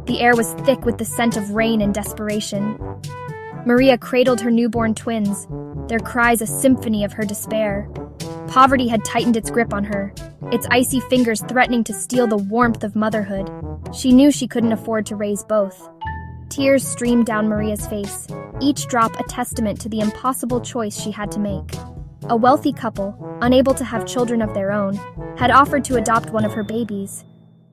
The air was thick with the scent of rain and desperation. Maria cradled her newborn twins, their cries a symphony of her despair. Poverty had tightened its grip on her, its icy fingers threatening to steal the warmth of motherhood. She knew she couldn't afford to raise both. Tears streamed down Maria's face, each drop a testament to the impossible choice she had to make. A wealthy couple, unable to have children of their own, had offered to adopt one of her babies.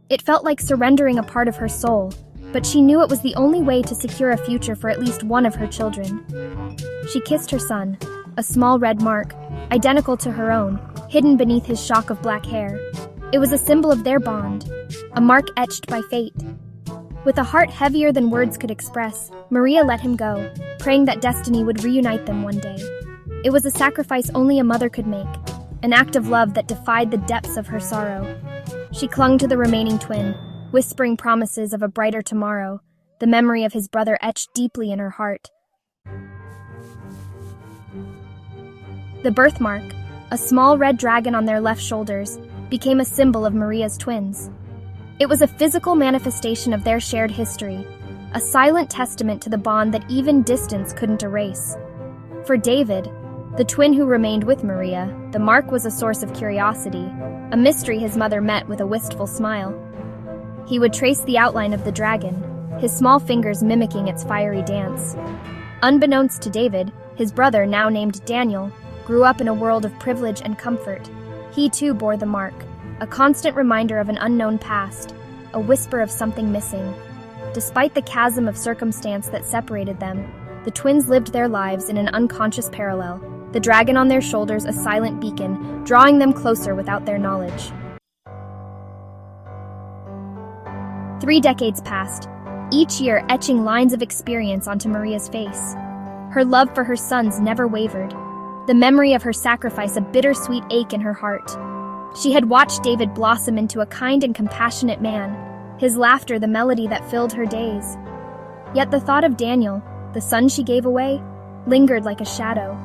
It felt like surrendering a part of her soul, but she knew it was the only way to secure a future for at least one of her children. She kissed her son, a small red mark, identical to her own, hidden beneath his shock of black hair. It was a symbol of their bond, a mark etched by fate. With a heart heavier than words could express, Maria let him go, praying that destiny would reunite them one day. It was a sacrifice only a mother could make, an act of love that defied the depths of her sorrow. She clung to the remaining twin, whispering promises of a brighter tomorrow, the memory of his brother etched deeply in her heart. The birthmark, a small red dragon on their left shoulders, became a symbol of Maria's twins. It was a physical manifestation of their shared history, a silent testament to the bond that even distance couldn't erase. For David, the twin who remained with Maria, the mark was a source of curiosity, a mystery his mother met with a wistful smile. He would trace the outline of the dragon, his small fingers mimicking its fiery dance. Unbeknownst to David, his brother, now named Daniel, grew up in a world of privilege and comfort. He too bore the mark, a constant reminder of an unknown past, a whisper of something missing. Despite the chasm of circumstance that separated them, the twins lived their lives in an unconscious parallel, the dragon on their shoulders a silent beacon, drawing them closer without their knowledge. 3 decades passed, each year etching lines of experience onto Maria's face. Her love for her sons never wavered, the memory of her sacrifice a bittersweet ache in her heart. She had watched David blossom into a kind and compassionate man, his laughter the melody that filled her days. Yet the thought of Daniel, the son she gave away, lingered like a shadow.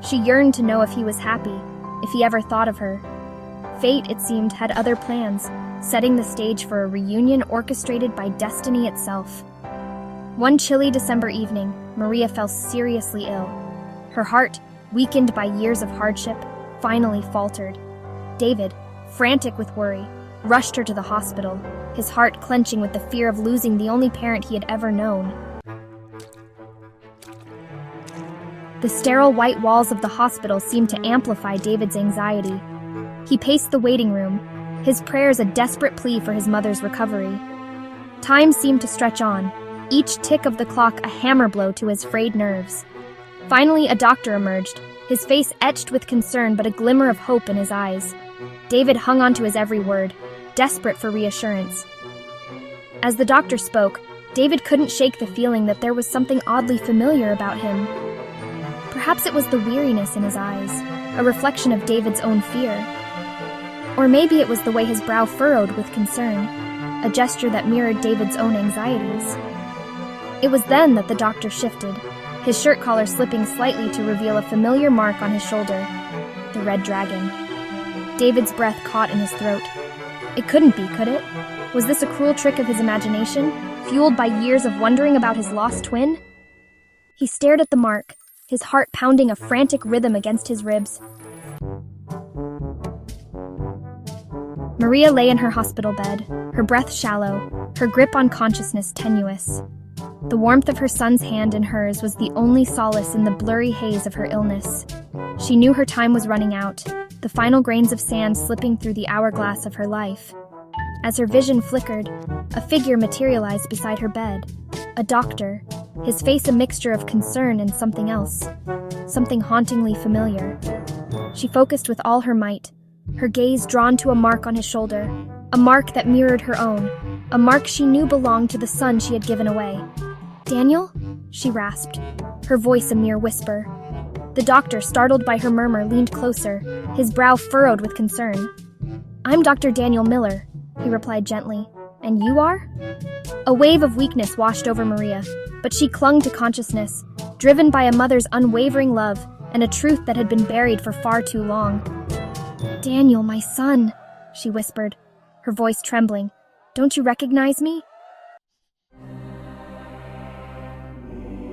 She yearned to know if he was happy, if he ever thought of her. Fate, it seemed, had other plans, setting the stage for a reunion orchestrated by destiny itself. One chilly December evening, Maria fell seriously ill. Her heart, weakened by years of hardship, finally faltered. David, frantic with worry, rushed her to the hospital, his heart clenching with the fear of losing the only parent he had ever known. The sterile white walls of the hospital seemed to amplify David's anxiety. He paced the waiting room, his prayers a desperate plea for his mother's recovery. Time seemed to stretch on, each tick of the clock a hammer blow to his frayed nerves. Finally, a doctor emerged, his face etched with concern but a glimmer of hope in his eyes. David hung on to his every word, desperate for reassurance. As the doctor spoke, David couldn't shake the feeling that there was something oddly familiar about him. Perhaps it was the weariness in his eyes, a reflection of David's own fear. Or maybe it was the way his brow furrowed with concern, a gesture that mirrored David's own anxieties. It was then that the doctor shifted, his shirt collar slipping slightly to reveal a familiar mark on his shoulder, the red dragon. David's breath caught in his throat. It couldn't be, could it? Was this a cruel trick of his imagination, fueled by years of wondering about his lost twin? He stared at the mark, his heart pounding a frantic rhythm against his ribs. Maria lay in her hospital bed, her breath shallow, her grip on consciousness tenuous. The warmth of her son's hand in hers was the only solace in the blurry haze of her illness. She knew her time was running out, the final grains of sand slipping through the hourglass of her life. As her vision flickered, a figure materialized beside her bed. A doctor, his face a mixture of concern and something else, something hauntingly familiar. She focused with all her might, her gaze drawn to a mark on his shoulder, a mark that mirrored her own, a mark she knew belonged to the son she had given away. "Daniel?" she rasped, her voice a mere whisper. The doctor, startled by her murmur, leaned closer, his brow furrowed with concern. "I'm Dr. Daniel Miller," he replied gently. "And you are?" A wave of weakness washed over Maria, but she clung to consciousness, driven by a mother's unwavering love and a truth that had been buried for far too long. "Daniel, my son," she whispered, her voice trembling. "Don't you recognize me?"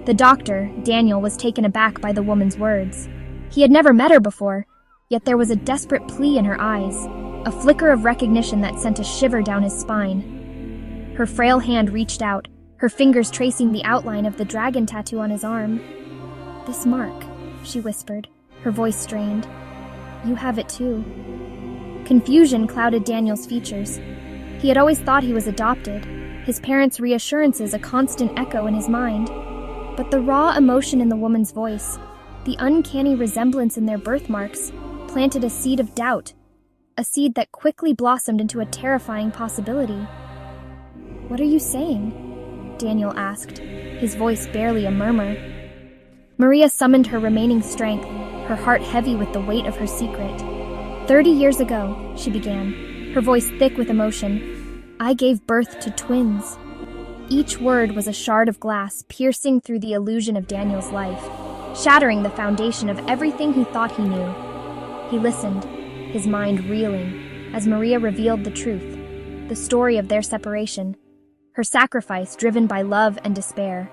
The doctor, Daniel, was taken aback by the woman's words. He had never met her before, yet there was a desperate plea in her eyes, a flicker of recognition that sent a shiver down his spine. Her frail hand reached out, her fingers tracing the outline of the dragon tattoo on his arm. "This mark," she whispered, her voice strained. "You have it too." Confusion clouded Daniel's features. He had always thought he was adopted, his parents' reassurances a constant echo in his mind. But the raw emotion in the woman's voice, the uncanny resemblance in their birthmarks, planted a seed of doubt, a seed that quickly blossomed into a terrifying possibility. "What are you saying?" Daniel asked, his voice barely a murmur. Maria summoned her remaining strength, her heart heavy with the weight of her secret. 30 years ago, she began, her voice thick with emotion, "I gave birth to twins." Each word was a shard of glass piercing through the illusion of Daniel's life, shattering the foundation of everything he thought he knew. He listened, his mind reeling, as Maria revealed the truth, the story of their separation, her sacrifice driven by love and despair.